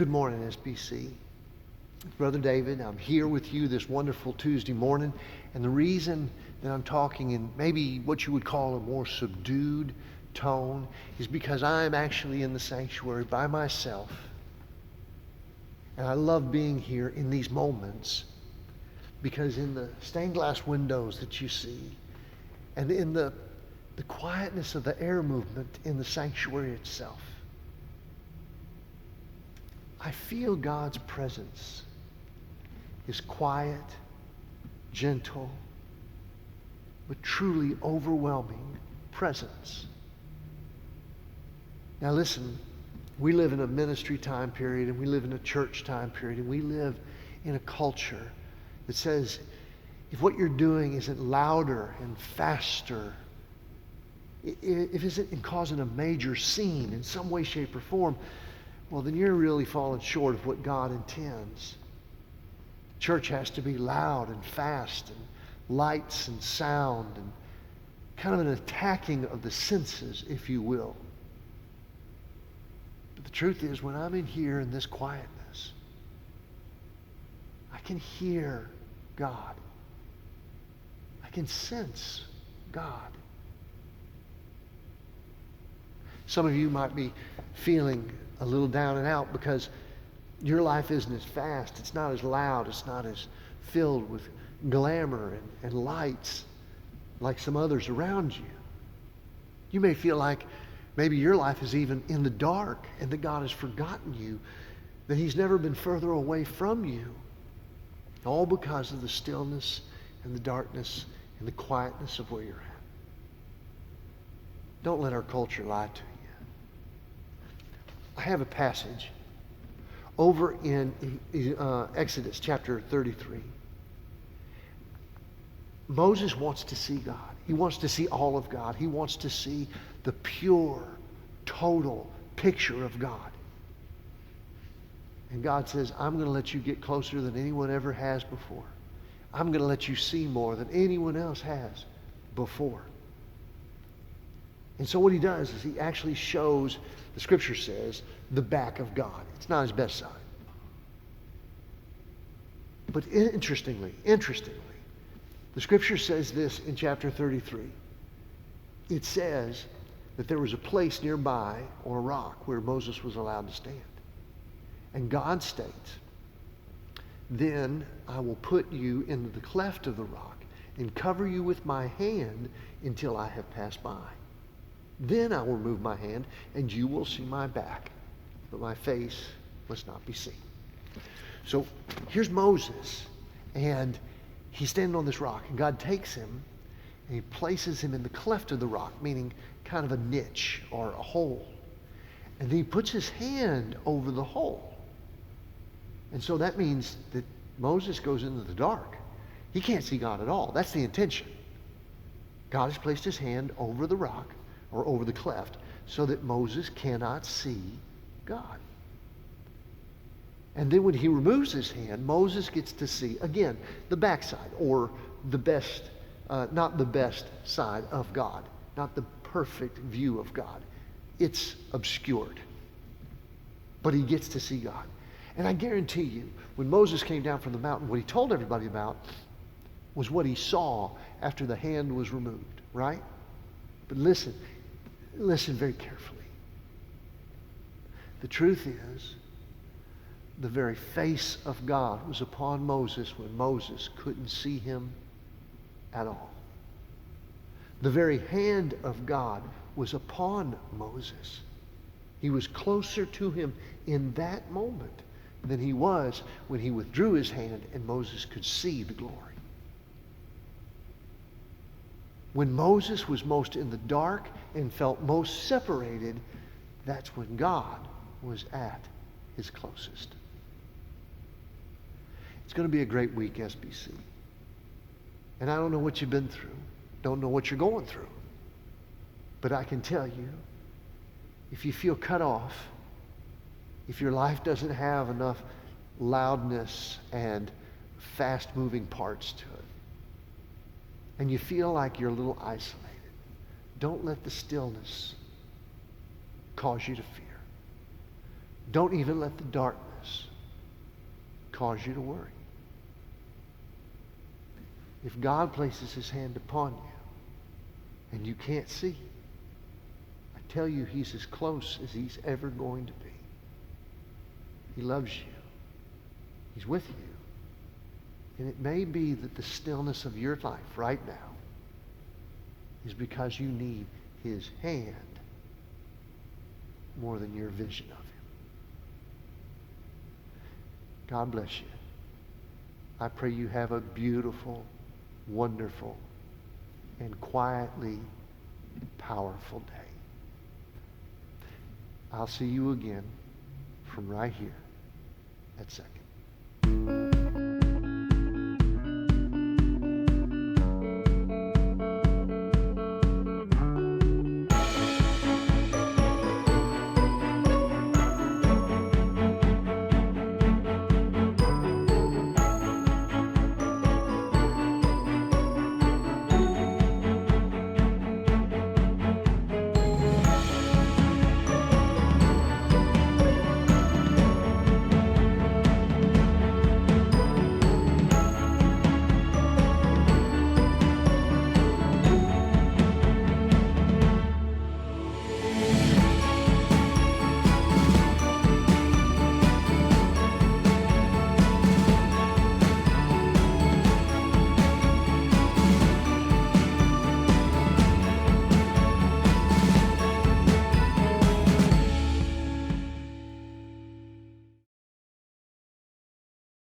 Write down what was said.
Good morning, SBC. Brother David, I'm here with you this wonderful Tuesday morning, and the reason that I'm talking in maybe what you would call a more subdued tone is because I'm actually in the sanctuary by myself, and I love being here in these moments because in the stained glass windows that you see and in the quietness of the air movement in the sanctuary itself, I feel God's presence, His quiet, gentle, but truly overwhelming presence. Now listen, we live in a ministry time period, and we live in a church time period, and we live in a culture that says if what you're doing isn't louder and faster, if it isn't causing a major scene in some way, shape, or form, well, then you're really falling short of what God intends. Church has to be loud and fast and lights and sound and kind of an attacking of the senses, if you will. But the truth is, when I'm in here in this quietness, I can hear God. I can sense God. Some of you might be feeling a little down and out because your life isn't as fast, it's not as loud, it's not as filled with glamour and lights like some others around you. You may feel like maybe your life is even in the dark and that God has forgotten you, that He's never been further away from you, all because of the stillness and the darkness and the quietness of where you're at. Don't let our culture lie to you. I have a passage over in Exodus chapter 33. Moses wants to see God. He wants to see all of God. He wants to see the pure, total picture of God. And God says, I'm going to let you get closer than anyone ever has before. I'm going to let you see more than anyone else has before. And so what He does is He actually shows, the Scripture says, the back of God. It's not His best side. But interestingly, the Scripture says this in chapter 33. It says that there was a place nearby on a rock where Moses was allowed to stand. And God states, then I will put you into the cleft of the rock and cover you with my hand until I have passed by. Then I will remove my hand, and you will see my back, but my face must not be seen. So here's Moses, and he's standing on this rock, and God takes him, and He places him in the cleft of the rock, meaning kind of a niche or a hole. And then He puts His hand over the hole. And so that means that Moses goes into the dark. He can't see God at all. That's the intention. God has placed His hand over the rock, or over the cleft, so that Moses cannot see God. And then when He removes His hand, Moses gets to see, again, the backside, or the best, not the best side of God, not the perfect view of God. It's obscured. But he gets to see God. And I guarantee you, when Moses came down from the mountain, what he told everybody about was what he saw after the hand was removed, right? But listen very carefully. The truth is, the very face of God was upon Moses when Moses couldn't see Him at all. The very hand of God was upon Moses. He was closer to Him in that moment than he was when He withdrew His hand and Moses could see the glory. When Moses was most in the dark and felt most separated, that's when God was at His closest. It's going to be a great week, SBC. And I don't know what you've been through. Don't know what you're going through. But I can tell you, if you feel cut off, if your life doesn't have enough loudness and fast-moving parts to it, and you feel like you're a little isolated, don't let the stillness cause you to fear. Don't even let the darkness cause you to worry. If God places his hand upon you and you can't see, I tell you, he's as close as he's ever going to be. He loves you. He's with you. And it may be that the stillness of your life right now is because you need his hand more than your vision of him. God bless you. I pray you have a beautiful, wonderful, and quietly powerful day. I'll see you again from right here at 2nd.